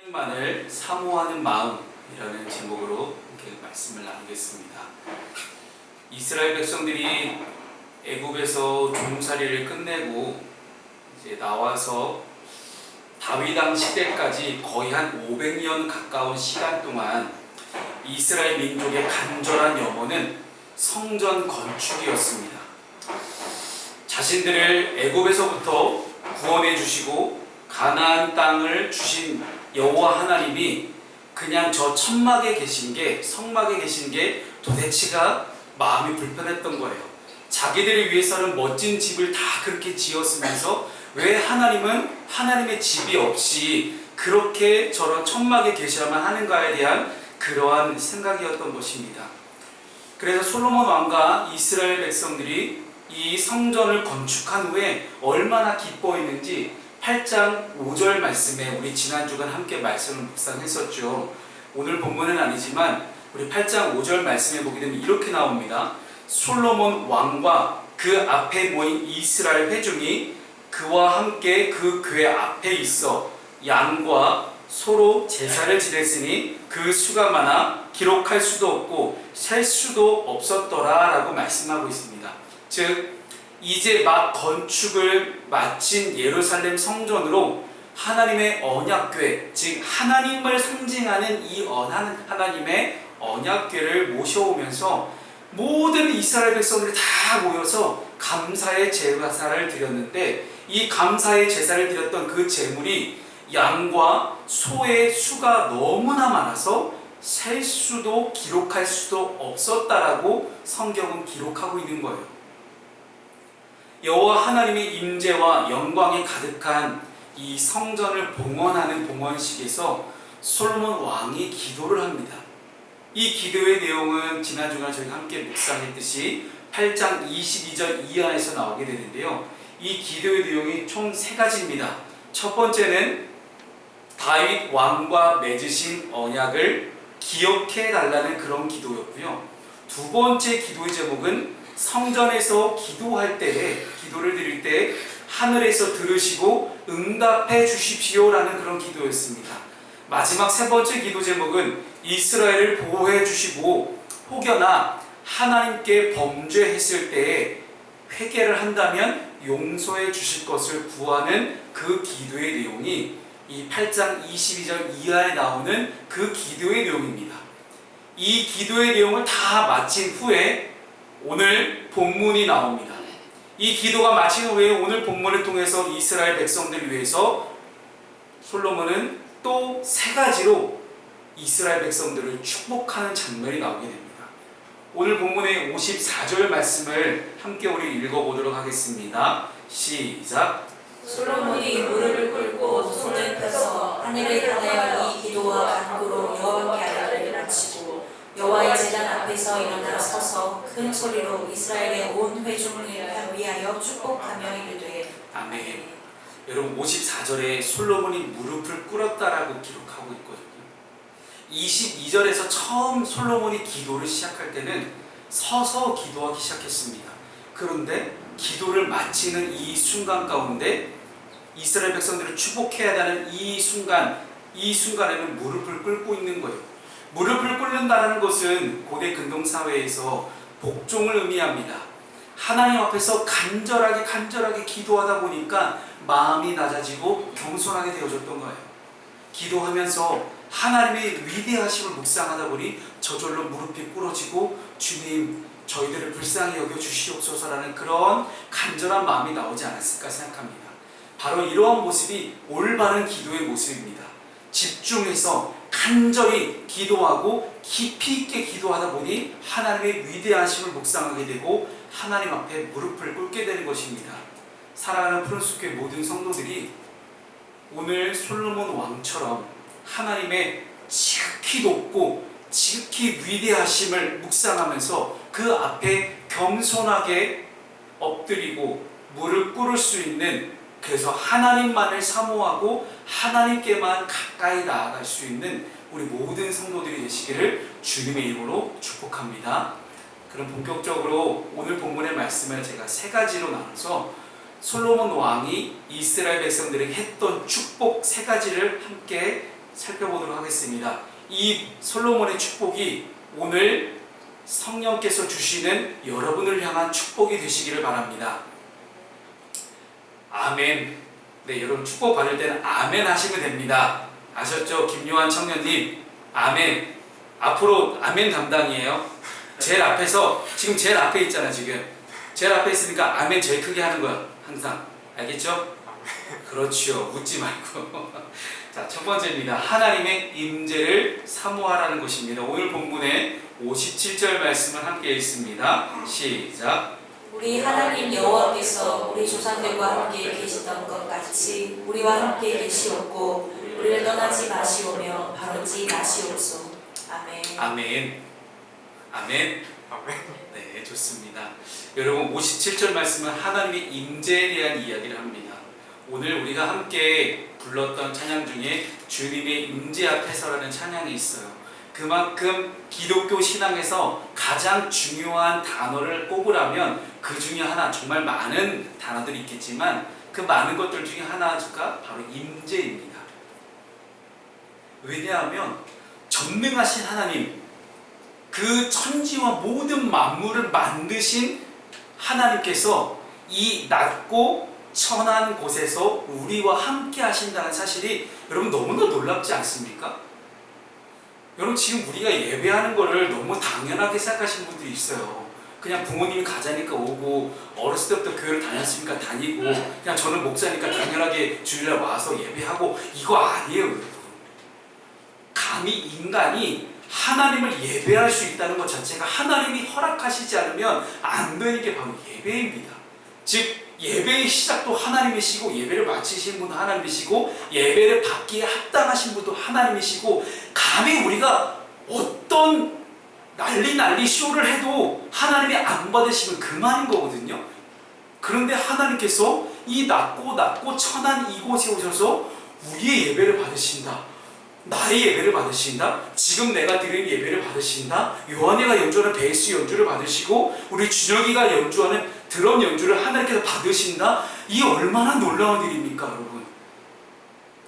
하나님만을 사모하는 마음이라는 제목으로 이렇게 말씀을 나누겠습니다. 이스라엘 백성들이 애굽에서 종살이를 끝내고 이제 나와서 다윗 왕 시대까지 거의 한 500년 가까운 시간 동안 이스라엘 민족의 간절한 염원은 성전 건축이었습니다. 자신들을 애굽에서부터 구원해 주시고 가나안 땅을 주신 여호와 하나님이 그냥 저 천막에 계신 게, 성막에 계신 게 도대체가 마음이 불편했던 거예요. 자기들을 위해서는 멋진 집을 다 그렇게 지었으면서 왜 하나님은 하나님의 집이 없이 그렇게 저런 천막에 계셔야만 하는가에 대한 그러한 생각이었던 것입니다. 그래서 솔로몬 왕과 이스라엘 백성들이 이 성전을 건축한 후에 얼마나 기뻐했는지 8장 5절 말씀에 우리 지난 주간 함께 말씀을 묵상했었죠. 오늘 본문은 아니지만 우리 8장 5절 말씀에 보게 되면 이렇게 나옵니다. 솔로몬 왕과 그 앞에 모인 이스라엘 회중이 그와 함께 그 궤 앞에 있어 양과 소로 제사를 지냈으니 그 수가 많아 기록할 수도 없고 셀 수도 없었더라 라고 말씀하고 있습니다. 즉 이제 막 건축을 마친 예루살렘 성전으로 하나님의 언약궤, 즉 하나님을 상징하는 이 하나님의 언약궤를 모셔오면서 모든 이스라엘 백성들이 다 모여서 감사의 제사를 드렸는데, 이 감사의 제사를 드렸던 그 제물이 양과 소의 수가 너무나 많아서 셀 수도 기록할 수도 없었다라고 성경은 기록하고 있는 거예요. 여호와 하나님의 임재와 영광이 가득한 이 성전을 봉헌하는 봉헌식에서 솔로몬 왕이 기도를 합니다. 이 기도의 내용은 지난 주간 저희가 함께 묵상했듯이 8장 22절 이하에서 나오게 되는데요. 이 기도의 내용이 총 3가지입니다. 첫 번째는 다윗 왕과 맺으신 언약을 기억해 달라는 그런 기도였고요. 두 번째 기도의 제목은 성전에서 기도할 때에, 기도를 드릴 때 하늘에서 들으시고 응답해 주십시오라는 그런 기도였습니다. 마지막 세 번째 기도 제목은 이스라엘을 보호해 주시고 혹여나 하나님께 범죄했을 때에 회개를 한다면 용서해 주실 것을 구하는 그 기도의 내용이 이 8장 22절 이하에 나오는 그 기도의 내용입니다. 이 기도의 내용을 다 마친 후에 오늘 본문이 나옵니다. 이 기도가 마친 후에 오늘 본문을 통해서 이스라엘 백성들을 위해서 솔로몬은 또 3가지로 이스라엘 백성들을 축복하는 장면이 나오게 됩니다. 오늘 본문의 54절 말씀을 함께 우리 읽어보도록 하겠습니다. 시작. 솔로몬이 무릎을 꿇고 손을 펴서 하늘을 향하여 이 기도와 간구로 여호와께 아뢰기를 마치고 여호와의 제단 앞에서 일어나 서서 큰 소리로 이스라엘의 온 회중을 위하여 축복하며 이르되 아멘. 여러분 54절에 솔로몬이 무릎을 꿇었다라고 기록하고 있거든요. 22절에서 처음 솔로몬이 기도를 시작할 때는 서서 기도하기 시작했습니다. 그런데 기도를 마치는 이 순간 가운데 이스라엘 백성들을 축복해야 하는 이 순간에는 무릎을 꿇고 있는 거예요. 무릎을 꿇는다는 것은 고대 근동사회에서 복종을 의미합니다. 하나님 앞에서 간절하게 기도하다 보니까 마음이 낮아지고 겸손하게 되어졌던 거예요. 기도하면서 하나님의 위대하심을 묵상하다 보니 저절로 무릎이 꿇어지고 주님 저희들을 불쌍히 여겨 주시옵소서라는 그런 간절한 마음이 나오지 않았을까 생각합니다. 바로 이러한 모습이 올바른 기도의 모습입니다. 집중해서 간절히 기도하고 깊이 있게 기도하다 보니 하나님의 위대하심을 묵상하게 되고 하나님 앞에 무릎을 꿇게 되는 것입니다. 사랑하는 푸른숲교회 모든 성도들이 오늘 솔로몬 왕처럼 하나님의 지극히 높고 지극히 위대하심을 묵상하면서 그 앞에 겸손하게 엎드리고 무릎 꿇을 수 있는, 그래서 하나님만을 사모하고 하나님께만 가까이 나아갈 수 있는 우리 모든 성도들이 되시기를 주님의 이름으로 축복합니다. 그럼 본격적으로 오늘 본문의 말씀을 제가 3가지로 나눠서 솔로몬 왕이 이스라엘 백성들에게 했던 축복 3가지를 함께 살펴보도록 하겠습니다. 이 솔로몬의 축복이 오늘 성령께서 주시는 여러분을 향한 축복이 되시기를 바랍니다. 아멘. 네, 여러분 축복 받을 때는 아멘 하시면 됩니다. 아셨죠? 김요한 청년님, 아멘. 앞으로 아멘 담당이에요. 제일 앞에서, 지금 제일 앞에 있잖아. 지금 제일 앞에 있으니까 아멘 제일 크게 하는 거야. 항상. 알겠죠? 그렇죠. 웃지 말고. 자, 첫 번째입니다. 하나님의 임재를 사모하라는 것입니다. 오늘 본문에 57절 말씀을 함께 읽습니다. 시작. 우리 하나님 여호와께서 우리 조상들과 함께 계시던 것 같이 우리와 함께 계시옵고 우리를 떠나지 마시오며 바로지 마시옵소. 아멘. 아멘. 아멘. 아멘. 네, 좋습니다. 여러분 57절 말씀은 하나님의 임재에 대한 이야기를 합니다. 오늘 우리가 함께 불렀던 찬양 중에 주님의 임재 앞에서라는 찬양이 있어요. 그만큼 기독교 신앙에서 가장 중요한 단어를 꼽으라면 그 중에 하나, 정말 많은 단어들이 있겠지만 그 많은 것들 중에 하나가 바로 임재입니다. 왜냐하면 전능하신 하나님, 그 천지와 모든 만물을 만드신 하나님께서 이 낮고 천한 곳에서 우리와 함께 하신다는 사실이 여러분 너무나 놀랍지 않습니까? 여러분 지금 우리가 예배하는 거를 너무 당연하게 생각하시는 분들이 있어요. 그냥 부모님이 가자니까 오고 어렸을 때부터 교회를 다녔으니까 다니고 그냥 저는 목사니까 당연하게 주일날 와서 예배하고, 이거 아니에요. 여러분 감히 인간이 하나님을 예배할 수 있다는 것 자체가 하나님이 허락하시지 않으면 안 되는 게 바로 예배입니다. 즉 예배의 시작도 하나님이시고 예배를 마치신 분도 하나님이시고 예배를 받기에 합당하신 분도 하나님이시고, 감히 우리가 어떤 난리 쇼를 해도 하나님이 안 받으시면 그만인 거거든요. 그런데 하나님께서 이 낮고 천한 이곳에 오셔서 우리의 예배를 받으신다. 나의 예배를 받으신다. 지금 내가 드리는 예배를 받으신다. 요한이가 연주하는 베이스 연주를 받으시고 우리 준혁이가 연주하는 드럼 연주를 하나님께서 받으신다. 이 얼마나 놀라운 일입니까, 여러분?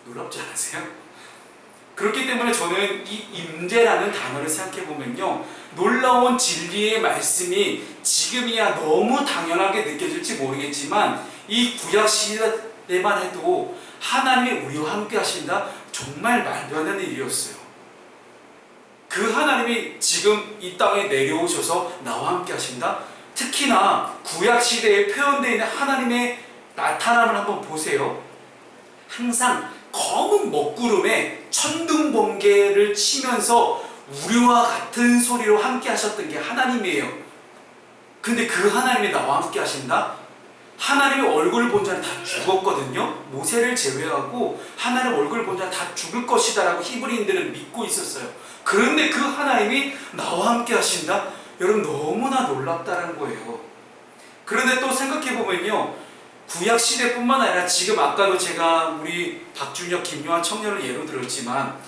놀랍지 않으세요? 그렇기 때문에 저는 이 임재라는 단어를 생각해 보면요, 놀라운 진리의 말씀이 지금이야 너무 당연하게 느껴질지 모르겠지만 이 구약 시대만 해도 하나님이 우리와 함께 하신다. 정말 말도 안 되는 일이었어요. 그 하나님이 지금 이 땅에 내려오셔서 나와 함께 하신다. 특히나 구약 시대에 표현되어 있는 하나님의 나타남을 한번 보세요. 항상 검은 먹구름에 천둥 번개를 치면서 우리와 같은 소리로 함께 하셨던 게 하나님이에요. 근데 그 하나님이 나와 함께 하신다? 하나님의 얼굴을 본 자는 다 죽었거든요. 모세를 제외하고 하나님의 얼굴을 본 자는 다 죽을 것이다 라고 히브리인들은 믿고 있었어요. 그런데 그 하나님이 나와 함께 하신다? 여러분 너무나 놀랍다는 거예요. 그런데 또 생각해보면요, 구약 시대뿐만 아니라 지금 아까도 제가 우리 박준혁, 김요한 청년을 예로 들었지만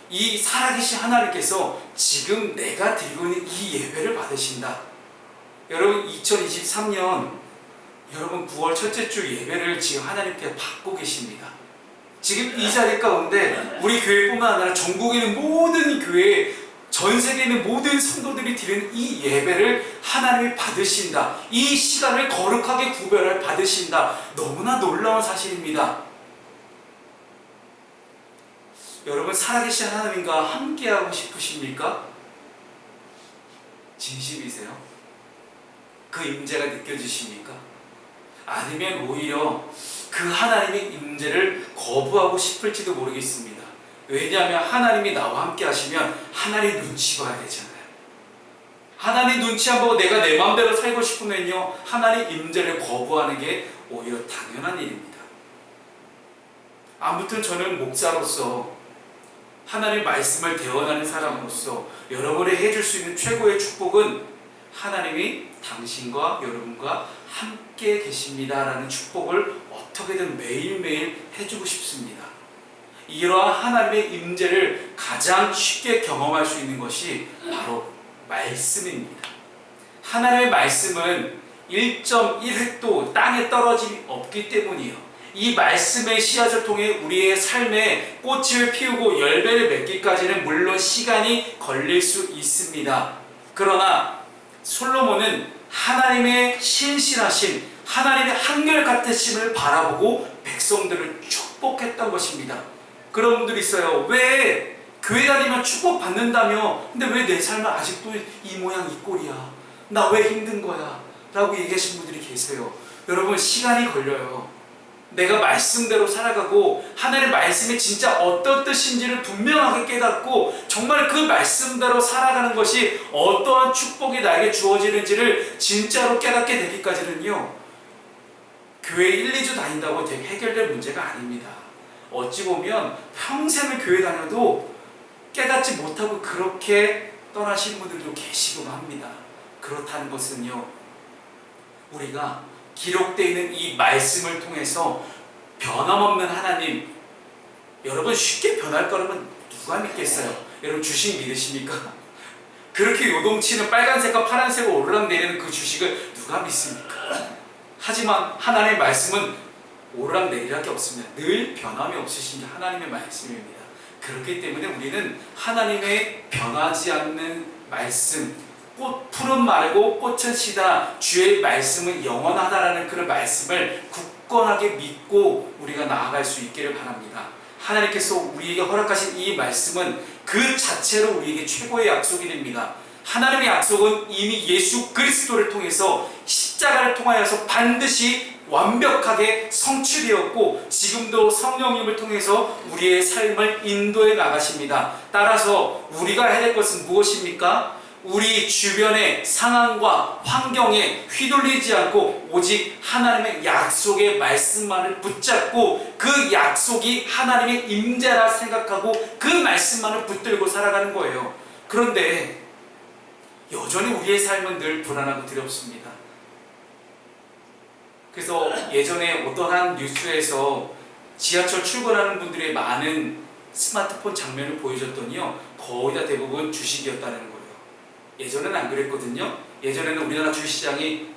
이 살아계신 하나님께서 지금 내가 드리고 있는 이 예배를 받으신다. 여러분 2023년 여러분 9월 첫째 주 예배를 지금 하나님께 받고 계십니다. 지금 이 자리 가운데 우리 교회뿐만 아니라 전국에 있는 모든 교회, 전 세계에 있는 모든 성도들이 드리는 이 예배를 하나님이 받으신다. 이 시간을 거룩하게 구별을 받으신다. 너무나 놀라운 사실입니다. 여러분 살아계신 하나님과 함께하고 싶으십니까? 진심이세요? 그 임재가 느껴지십니까? 아니면 오히려 그 하나님의 임재를 거부하고 싶을지도 모르겠습니다. 왜냐하면 하나님이 나와 함께 하시면 하나님 눈치 봐야 되잖아요. 하나님 눈치 안 보고 내가 내 마음대로 살고 싶으면요, 하나님 임재를 거부하는 게 오히려 당연한 일입니다. 아무튼 저는 목사로서 하나님 말씀을 대언하는 사람으로서 여러분이 해줄 수 있는 최고의 축복은 하나님이 당신과 여러분과 함께 계십니다라는 축복을 어떻게든 매일매일 해주고 싶습니다. 이러한 하나님의 임재를 가장 쉽게 경험할 수 있는 것이 바로 말씀입니다. 하나님의 말씀은 1.1획도 땅에 떨어짐이 없기 때문이에요. 이 말씀의 씨앗을 통해 우리의 삶에 꽃을 피우고 열매를 맺기까지는 물론 시간이 걸릴 수 있습니다. 그러나 솔로몬은 하나님의 신실하심, 하나님의 한결같으심을 바라보고 백성들을 축복했던 것입니다. 그런 분들이 있어요. 왜 교회 다니면 축복받는다며 근데 왜 내 삶은 아직도 이 모양 이 꼴이야, 나 왜 힘든 거야 라고 얘기하시는 분들이 계세요. 여러분, 시간이 걸려요. 내가 말씀대로 살아가고 하나님의 말씀이 진짜 어떤 뜻인지를 분명하게 깨닫고 정말 그 말씀대로 살아가는 것이 어떠한 축복이 나에게 주어지는지를 진짜로 깨닫게 되기까지는요, 교회 1, 2주 다닌다고 되게 해결될 문제가 아닙니다. 어찌 보면 평생을 교회 다녀도 깨닫지 못하고 그렇게 떠나시는 분들도 계시고 합니다. 그렇다는 것은요, 우리가 기록되어 있는 이 말씀을 통해서 변함없는 하나님, 여러분 쉽게 변할 거라면 누가 믿겠어요? 여러분 주식 믿으십니까? 그렇게 요동치는 빨간색과 파란색으로 오르락내리는 그 주식을 누가 믿습니까? 하지만 하나님의 말씀은 오르락내리락이 없습니다. 늘 변함이 없으신 하나님의 말씀입니다. 그렇기 때문에 우리는 하나님의 변하지 않는 말씀, 푸른 마르고 꽃은 시다, 주의 말씀은 영원하다라는 그런 말씀을 굳건하게 믿고 우리가 나아갈 수 있기를 바랍니다. 하나님께서 우리에게 허락하신 이 말씀은 그 자체로 우리에게 최고의 약속이 됩니다. 하나님의 약속은 이미 예수 그리스도를 통해서 십자가를 통하여서 반드시 완벽하게 성취되었고 지금도 성령님을 통해서 우리의 삶을 인도해 나가십니다. 따라서 우리가 해야 될 것은 무엇입니까? 우리 주변의 상황과 환경에 휘둘리지 않고 오직 하나님의 약속의 말씀만을 붙잡고 그 약속이 하나님의 임재라 생각하고 그 말씀만을 붙들고 살아가는 거예요. 그런데 여전히 우리의 삶은 늘 불안하고 두렵습니다. 그래서 예전에 어떤 한 뉴스에서 지하철 출근하는 분들의 많은 스마트폰 장면을 보여줬더니요, 거의 다 대부분 주식이었다는 거예요. 예전에는 안 그랬거든요. 예전에는 우리나라 주식시장이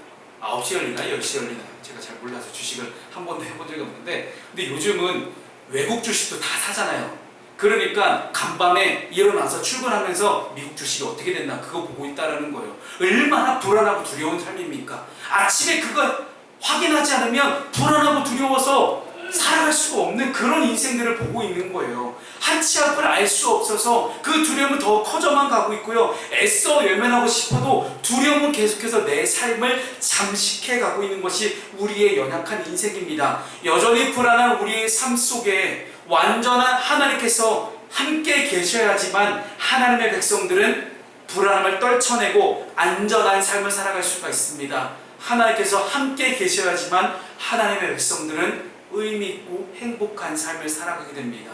9시에 열리나요? 10시에 열리나요? 제가 잘 몰라서 주식을 한 번도 해본 적이 없는데, 근데 요즘은 외국 주식도 다 사잖아요. 그러니까 간밤에 일어나서 출근하면서 미국 주식이 어떻게 됐나 그거 보고 있다는 거예요. 얼마나 불안하고 두려운 삶입니까? 아침에 그거 확인하지 않으면 불안하고 두려워서 살아갈 수가 없는 그런 인생들을 보고 있는 거예요. 한치 앞을 알 수 없어서 그 두려움은 더 커져만 가고 있고요. 애써 외면하고 싶어도 두려움은 계속해서 내 삶을 잠식해 가고 있는 것이 우리의 연약한 인생입니다. 여전히 불안한 우리의 삶 속에 완전한 하나님께서 함께 계셔야지만 하나님의 백성들은 불안함을 떨쳐내고 안전한 삶을 살아갈 수가 있습니다. 하나님께서 함께 계셔야지만 하나님의 백성들은 의미 있고 행복한 삶을 살아가게 됩니다.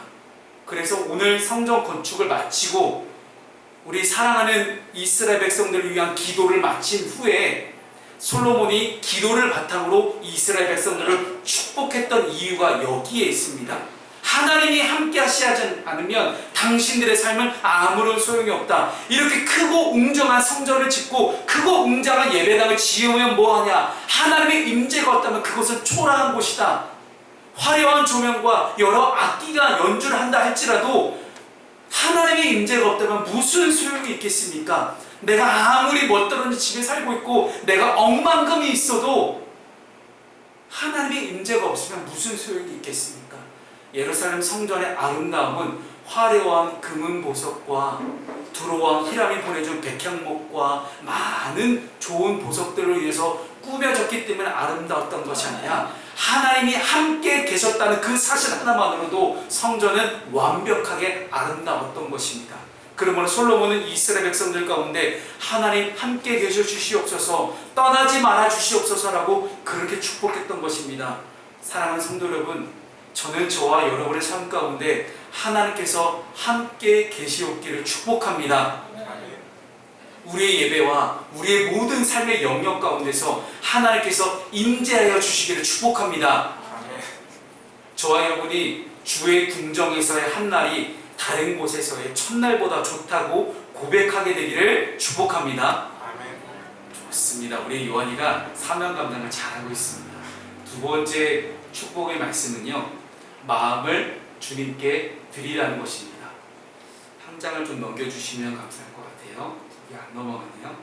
그래서 오늘 성전 건축을 마치고 우리 사랑하는 이스라엘 백성들을 위한 기도를 마친 후에 솔로몬이 기도를 바탕으로 이스라엘 백성들을 축복했던 이유가 여기에 있습니다. 하나님이 함께 하시지 않으면 당신들의 삶은 아무런 소용이 없다. 이렇게 크고 웅장한 성전을 짓고 크고 웅장한 예배당을 지으면 뭐하냐? 하나님의 임재가 없다면 그것은 초라한 곳이다. 화려한 조명과 여러 악기가 연주를 한다 할지라도 하나님의 임재가 없다면 무슨 소용이 있겠습니까? 내가 아무리 멋들었는지 집에 살고 있고 내가 억만금이 있어도 하나님의 임재가 없으면 무슨 소용이 있겠습니까? 예루살렘 성전의 아름다움은 화려한 금은 보석과 두로왕 히람이 보내준 백향목과 많은 좋은 보석들을 위해서 꾸며졌기 때문에 아름다웠던 것이 아니라 하나님이 함께 계셨다는 그 사실 하나만으로도 성전은 완벽하게 아름다웠던 것입니다. 그러므로 솔로몬은 이스라엘 백성들 가운데 하나님 함께 계셔 주시옵소서, 떠나지 말아 주시옵소서라고 그렇게 축복했던 것입니다. 사랑하는 성도 여러분, 저는 저와 여러분의 삶 가운데 하나님께서 함께 계시옵기를 축복합니다. 우리의 예배와 우리의 모든 삶의 영역 가운데서 하나님께서 임재하여 주시기를 축복합니다. 저와 여러분이 주의 궁정에서의 한 날이 다른 곳에서의 첫날보다 좋다고 고백하게 되기를 축복합니다. 좋습니다. 우리 요한이가 사명 감당을 잘하고 있습니다. 두 번째 축복의 말씀은요, 마음을 주님께 드리라는 것입니다. 한 장을 좀 넘겨주시면 감사할 것 같아요. 이게 안 넘어가네요.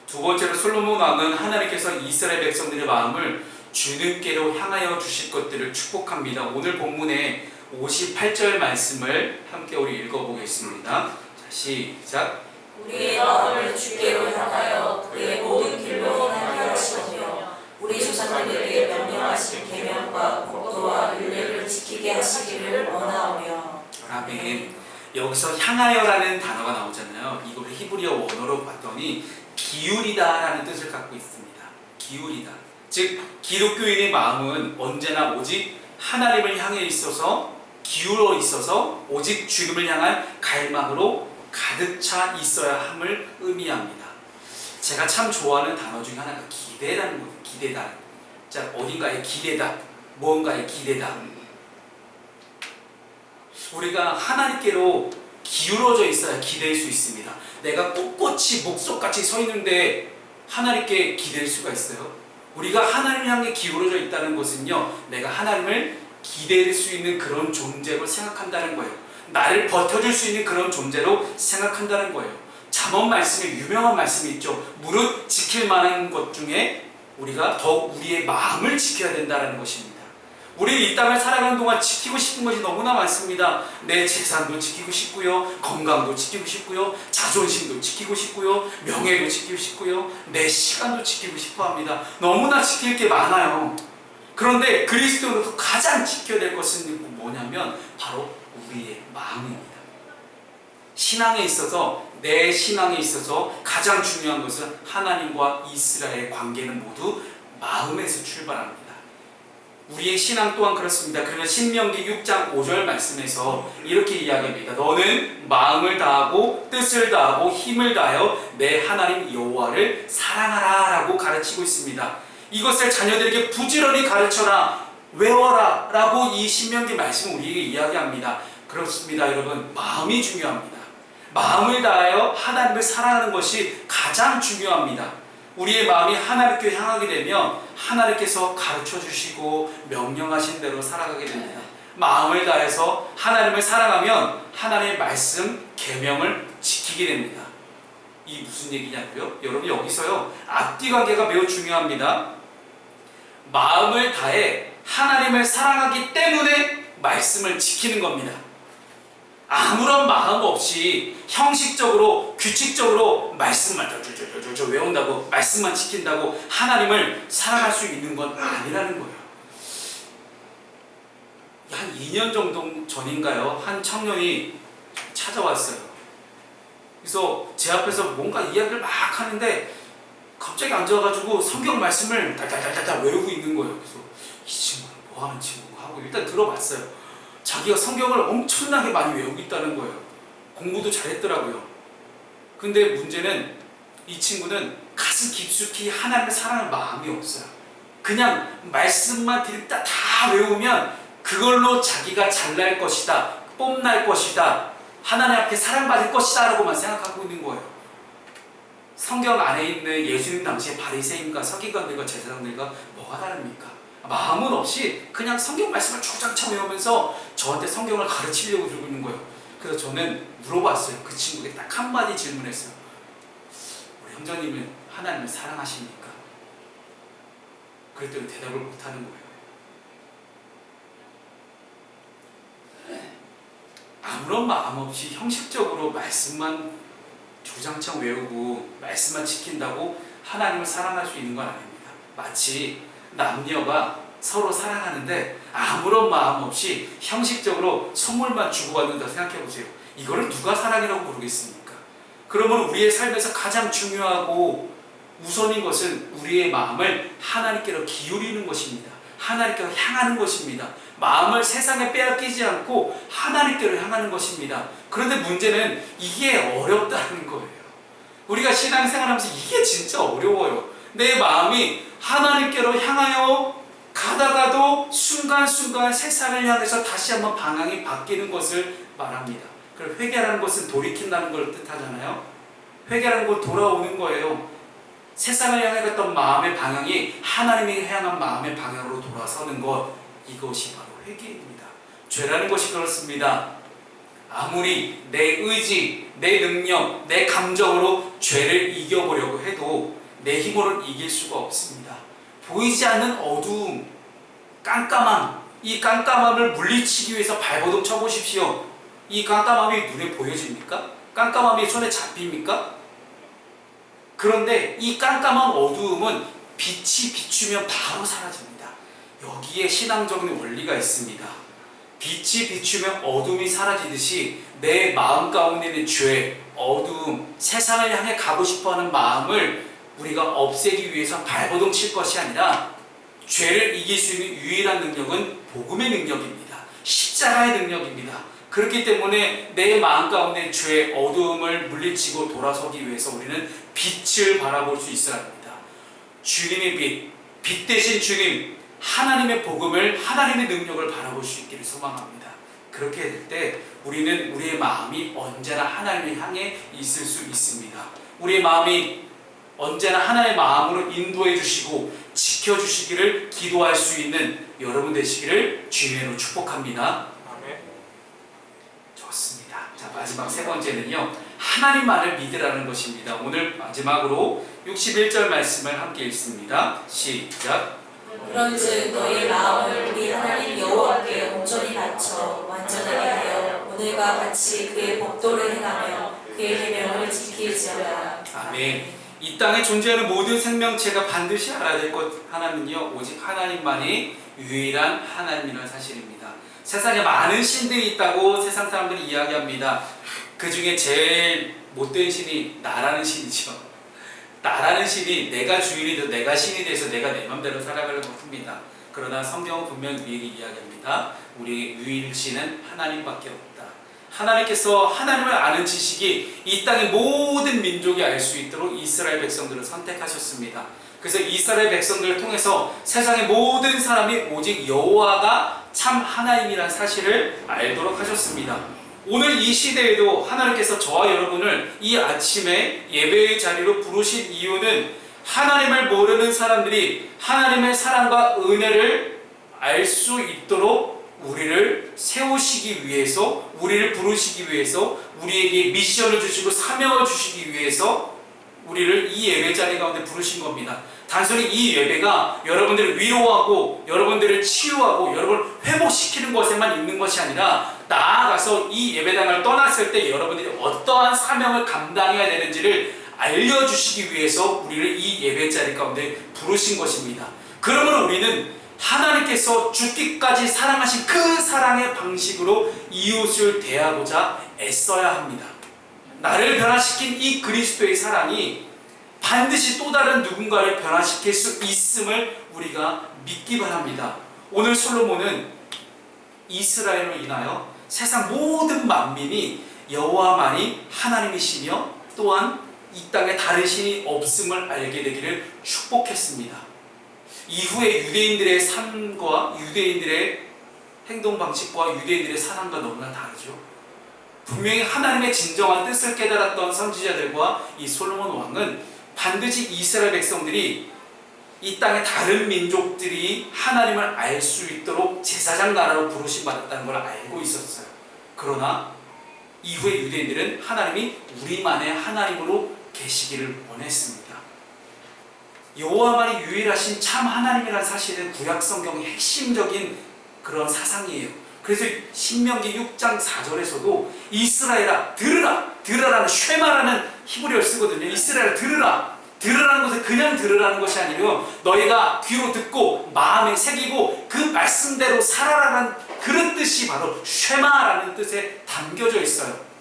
두 번째로 솔로몬 왕은 하나님께서 이스라엘 백성들의 마음을 주님께로 향하여 주실 것들을 축복합니다. 오늘 본문의 58절 말씀을 함께 우리 읽어보겠습니다. 자, 시작. 우리의 마음을 주께로 향하여 그의 모든 길로 행하게 하시며 우리 조상들에게 명령하신 계명과 법도와 율례를 지키게 하시기를 원하오며. 아멘. 여기서 향하여라는 단어가 나오잖아요. 이걸 히브리어 원어로 봤더니 기울이다라는 뜻을 갖고 있습니다. 기울이다. 즉 기독교인의 마음은 언제나 오직 하나님을 향해 있어서 기울어 있어서 오직 주님을 향한 갈망으로 가득 차 있어야 함을 의미합니다. 제가 참 좋아하는 단어 중에 하나가 기대라는 거예요. 기대다. 자, 어딘가에 기대다. 무언가에 기대다. 우리가 하나님께로 기울어져 있어야 기댈 수 있습니다. 내가 꼿꼿이 목석같이 서 있는데 하나님께 기댈 수가 있어요? 우리가 하나님을 향해 기울어져 있다는 것은요, 내가 하나님을 기댈 수 있는 그런 존재로 생각한다는 거예요. 나를 버텨줄 수 있는 그런 존재로 생각한다는 거예요. 잠언 말씀에 유명한 말씀이 있죠. 무릇 지킬 만한 것 중에 우리가 더욱 우리의 마음을 지켜야 된다는 것입니다. 우리 이 땅을 살아가는 동안 지키고 싶은 것이 너무나 많습니다. 내 재산도 지키고 싶고요, 건강도 지키고 싶고요, 자존심도 지키고 싶고요, 명예도 지키고 싶고요, 내 시간도 지키고 싶어 합니다. 너무나 지킬 게 많아요. 그런데 그리스도로서 가장 지켜야 될 것은 뭐냐면 바로 우리의 마음입니다. 신앙에 있어서, 내 신앙에 있어서 가장 중요한 것은 하나님과 이스라엘의 관계는 모두 마음에서 출발합니다. 우리의 신앙 또한 그렇습니다. 그러면 신명기 6장 5절 말씀에서 이렇게 이야기합니다. 너는 마음을 다하고 뜻을 다하고 힘을 다하여 내 하나님 여호와를 사랑하라 라고 가르치고 있습니다. 이것을 자녀들에게 부지런히 가르쳐라, 외워라 라고 이 신명기 말씀은 우리에게 이야기합니다. 그렇습니다. 여러분, 마음이 중요합니다. 마음을 다하여 하나님을 사랑하는 것이 가장 중요합니다. 우리의 마음이 하나님께 향하게 되면 하나님께서 가르쳐 주시고 명령하신 대로 살아가게 됩니다. 마음을 다해서 하나님을 사랑하면 하나님의 말씀, 계명을 지키게 됩니다. 이 무슨 얘기냐고요? 여러분, 여기서요, 앞뒤 관계가 매우 중요합니다. 마음을 다해 하나님을 사랑하기 때문에 말씀을 지키는 겁니다. 아무런 마음 없이 형식적으로, 규칙적으로 말씀만 외운다고, 말씀만 지킨다고 하나님을 사랑할 수 있는 건 아니라는 거예요. 한 2년 정도 전인가요? 한 청년이 찾아왔어요. 그래서 제 앞에서 뭔가 이야기를 막 하는데 갑자기 앉아가지고 성경 말씀을 달달달달 외우고 있는 거예요. 그래서 이 친구는 뭐 하는 친구가 하고 일단 들어봤어요. 자기가 성경을 엄청나게 많이 외우고 있다는 거예요. 공부도 잘했더라고요. 근데 문제는 이 친구는 가슴 깊숙이 하나님을 사랑하는 마음이 없어요. 그냥 말씀만 들다 다 외우면 그걸로 자기가 잘날 것이다, 뽐날 것이다, 하나님 앞에 사랑받을 것이다 라고만 생각하고 있는 거예요. 성경 안에 있는 예수님 당시의 바리새인과 서기관들과 제사장들과 뭐가 다릅니까? 마음은 없이 그냥 성경 말씀을 주장창 외우면서 저한테 성경을 가르치려고 들고 있는 거예요. 그래서 저는 물어봤어요. 그 친구에게 딱 한마디 질문했어요. 우리 형제님은 하나님을 사랑하십니까? 그랬더니 대답을 못하는 거예요. 아무런 마음 없이 형식적으로 말씀만 주장창 외우고 말씀만 지킨다고 하나님을 사랑할 수 있는 건 아닙니다. 마치 남녀가 서로 사랑하는데 아무런 마음 없이 형식적으로 선물만 주고받는다고 생각해보세요. 이거를 누가 사랑이라고 부르겠습니까? 그러면 우리의 삶에서 가장 중요하고 우선인 것은 우리의 마음을 하나님께로 기울이는 것입니다. 하나님께로 향하는 것입니다. 마음을 세상에 빼앗기지 않고 하나님께로 향하는 것입니다. 그런데 문제는 이게 어렵다는 거예요. 우리가 신앙생활하면서 이게 진짜 어려워요. 내 마음이 하나님께로 향하여 가다가도 순간순간 세상을 향해서 다시 한번 방향이 바뀌는 것을 말합니다. 그럼 회개라는 것은 돌이킨다는 걸 뜻하잖아요. 회개라는 건 돌아오는 거예요. 세상을 향해 갔던 마음의 방향이 하나님이 향한 마음의 방향으로 돌아서는 것, 이것이 바로 회개입니다. 죄라는 것이 그렇습니다. 아무리 내 의지, 내 능력, 내 감정으로 죄를 이겨보려고 해도 내 힘으로는 이길 수가 없습니다. 보이지 않는 어두움, 깜깜함, 이 깜깜함을 물리치기 위해서 발버둥 쳐보십시오. 이 깜깜함이 눈에 보여집니까? 깜깜함이 손에 잡힙니까? 그런데 이 깜깜한 어두움은 빛이 비추면 바로 사라집니다. 여기에 신앙적인 원리가 있습니다. 빛이 비추면 어둠이 사라지듯이 내 마음 가운데 있는 죄, 어두움, 세상을 향해 가고 싶어하는 마음을 우리가 없애기 위해서 발버둥 칠 것이 아니라 죄를 이길 수 있는 유일한 능력은 복음의 능력입니다. 십자가의 능력입니다. 그렇기 때문에 내 마음 가운데 죄, 어두움을 물리치고 돌아서기 위해서 우리는 빛을 바라볼 수 있어야 합니다. 주님의 빛, 빛 대신 주님, 하나님의 복음을, 하나님의 능력을 바라볼 수 있기를 소망합니다. 그렇게 될 때 우리는 우리의 마음이 언제나 하나님을 향해 있을 수 있습니다. 우리의 마음이 언제나 하나님의 마음으로 인도해 주시고 지켜주시기를 기도할 수 있는 여러분 되시기를 주님으로 축복합니다. 아멘. 좋습니다. 자, 마지막 세 번째는요, 하나님만을 믿으라는 것입니다. 오늘 마지막으로 61절 말씀을 함께 읽습니다. 시작. 그런즉 너희 마음을 우리 하나님 여호와께 온전히 바쳐 완전하게 하여 오늘과 같이 그의 법도를 행하며 그의 계명을 지킬지어다. 아멘. 이 땅에 존재하는 모든 생명체가 반드시 알아야 될 것 하나는요, 오직 하나님만이 유일한 하나님이라는 사실입니다. 세상에 많은 신들이 있다고 세상 사람들이 이야기합니다. 그 중에 제일 못된 신이 나라는 신이죠. 나라는 신이 내가 주인이 돼서 내가 신이 돼서 내가 내 맘대로 살아가려고 합니다. 그러나 성경은 분명히 우리에게 이야기합니다. 우리의 유일신은 하나님밖에 없다. 하나님께서 하나님을 아는 지식이 이 땅의 모든 민족이 알 수 있도록 이스라엘 백성들을 선택하셨습니다. 그래서 이스라엘 백성들을 통해서 세상의 모든 사람이 오직 여호와가 참 하나님이라는 사실을 알도록 하셨습니다. 오늘 이 시대에도 하나님께서 저와 여러분을 이 아침에 예배의 자리로 부르신 이유는 하나님을 모르는 사람들이 하나님의 사랑과 은혜를 알 수 있도록 우리를 세우시기 위해서, 우리를 부르시기 위해서, 우리에게 미션을 주시고 사명을 주시기 위해서 우리를 이 예배 자리 가운데 부르신 겁니다. 단순히 이 예배가 여러분들을 위로하고 여러분들을 치유하고 여러분을 회복시키는 것에만 있는 것이 아니라 나아가서 이 예배당을 떠났을 때 여러분들이 어떠한 사명을 감당해야 되는지를 알려주시기 위해서 우리를 이 예배 자리 가운데 부르신 것입니다. 그러므로 우리는 하나님께서 죽기까지 사랑하신 그 사랑의 방식으로 이웃을 대하고자 애써야 합니다. 나를 변화시킨 이 그리스도의 사랑이 반드시 또 다른 누군가를 변화시킬 수 있음을 우리가 믿기 바랍니다. 오늘 솔로몬은 이스라엘로 인하여 세상 모든 만민이 여호와만이 하나님이시며 또한 이 땅에 다른 신이 없음을 알게 되기를 축복했습니다. 이후에 유대인들의 삶과 유대인들의 행동 방식과 유대인들의 사랑과 너무나 다르죠. 분명히 하나님의 진정한 뜻을 깨달았던 선지자들과 이 솔로몬 왕은 반드시 이스라엘 백성들이 이 땅의 다른 민족들이 하나님을 알 수 있도록 제사장 나라로 부르심 받았다는 걸 알고 있었어요. 그러나 이후에 유대인들은 하나님이 우리만의 하나님으로 계시기를 원했습니다. 여호와만이 유일하신 참 하나님이라는 사실은 구약 성경의 핵심적인 그런 사상이에요. 그래서 신명기 6장 4절에서도 이스라엘아 들으라, 들으라는 쉐마라는 히브리어를 쓰거든요. 이스라엘아 들으라, 들으라는 것은 그냥 들으라는 것이 아니라 너희가 귀로 듣고 마음에 새기고 그 말씀대로 살아라는 그런 뜻이 바로 쉐마라는 뜻에 담겨져 있어요.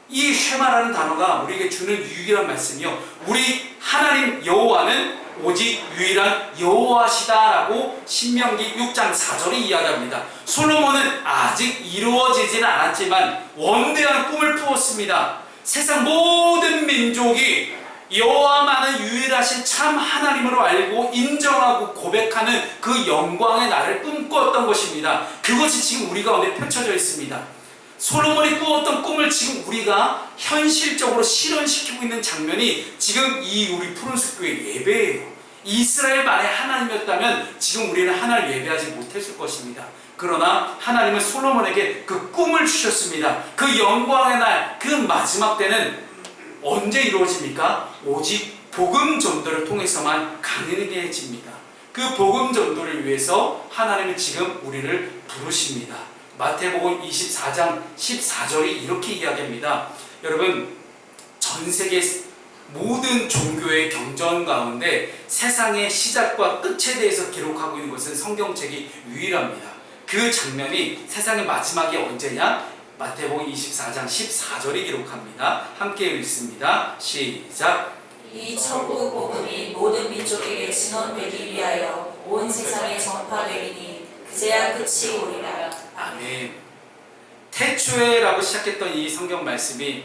이 쉐마라는 단어가 우리에게 주는 유일한 말씀이요, 우리 하나님 여호와는 오직 유일한 여호와시다라고 신명기 6장 4절이 이야기합니다. 솔로몬은 아직 이루어지지는 않았지만 원대한 꿈을 품었습니다. 세상 모든 민족이 여호와만은 유일하신 참 하나님으로 알고 인정하고 고백하는 그 영광의 날을 꿈꿨던 것입니다. 그것이 지금 우리 가운데 펼쳐져 있습니다. 솔로몬이 꾸었던 꿈을 지금 우리가 현실적으로 실현시키고 있는 장면이 지금 이 우리 푸른숲 교회 예배예요. 이스라엘만의 하나님이었다면 지금 우리는 하나님을 예배하지 못했을 것입니다. 그러나 하나님은 솔로몬에게 그 꿈을 주셨습니다. 그 영광의 날, 그 마지막 때는 언제 이루어집니까? 오직 복음 전도를 통해서만 가능해집니다. 그 복음 전도를 위해서 하나님은 지금 우리를 부르십니다. 마태복음 24장 14절이 이렇게 이야기합니다. 여러분, 전 세계 모든 종교의 경전 가운데 세상의 시작과 끝에 대해서 기록하고 있는 것은 성경책이 유일합니다. 그 장면이 세상의 마지막이 언제냐? 마태복음 24장 14절이 기록합니다. 함께 읽습니다. 시작. 이 천국 복음이 모든 민족에게 증언되기 위하여 온 세상에 전파되리니 그제야 끝이 오리라. 아멘. 태초에라고 시작했던 이 성경 말씀이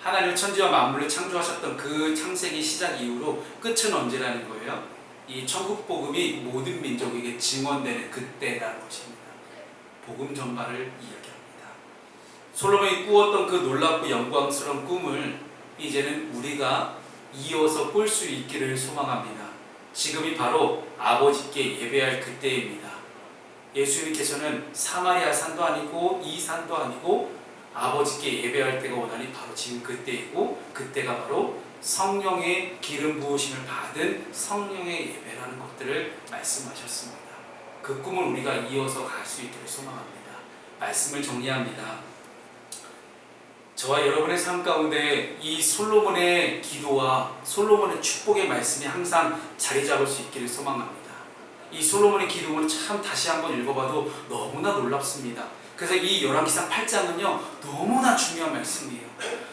하나님 천지와 만물을 창조하셨던 그 창세기 시작 이후로 끝은 언제라는 거예요? 이 천국 복음이 모든 민족에게 증언되는 그때라는 것입니다. 복음 전파를 이야기합니다. 솔로몬이 꾸었던 그 놀랍고 영광스러운 꿈을 이제는 우리가 이어서 꿀 수 있기를 소망합니다. 지금이 바로 아버지께 예배할 그때입니다. 예수님께서는 사마리아 산도 아니고 이 산도 아니고 아버지께 예배할 때가 오나니 바로 지금 그때이고, 그때가 바로 성령의 기름 부으심을 받은 성령의 예배라는 것들을 말씀하셨습니다. 그 꿈을 우리가 이어서 갈 수 있기를 소망합니다. 말씀을 정리합니다. 저와 여러분의 삶 가운데 이 솔로몬의 기도와 솔로몬의 축복의 말씀이 항상 자리 잡을 수 있기를 소망합니다. 이 솔로몬의 기도는 참 다시 한번 읽어봐도 너무나 놀랍습니다. 그래서 이 열왕기상 8장은요 너무나 중요한 말씀이에요.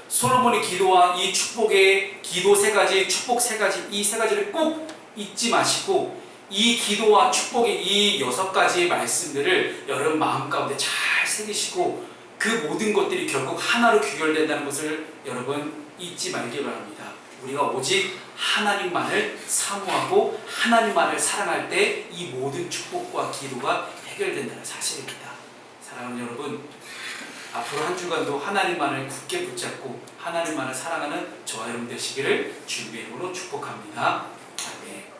솔로몬의 기도와 이 축복의 기도 세 가지, 축복 세 가지, 이 세 가지를 꼭 잊지 마시고 이 기도와 축복의 이 6가지의 말씀들을 여러분 마음 가운데 잘 새기시고 그 모든 것들이 결국 하나로 귀결된다는 것을 여러분 잊지 말기 바랍니다. 우리가 오직 하나님만을 사모하고 하나님만을 사랑할 때 이 모든 축복과 기도가 해결된다는 사실입니다. 사랑하는 여러분, 앞으로 한 주간도 하나님만을 굳게 붙잡고 하나님만을 사랑하는 저와 여러분 되시기를 주님의 이름으로 축복합니다. 아멘.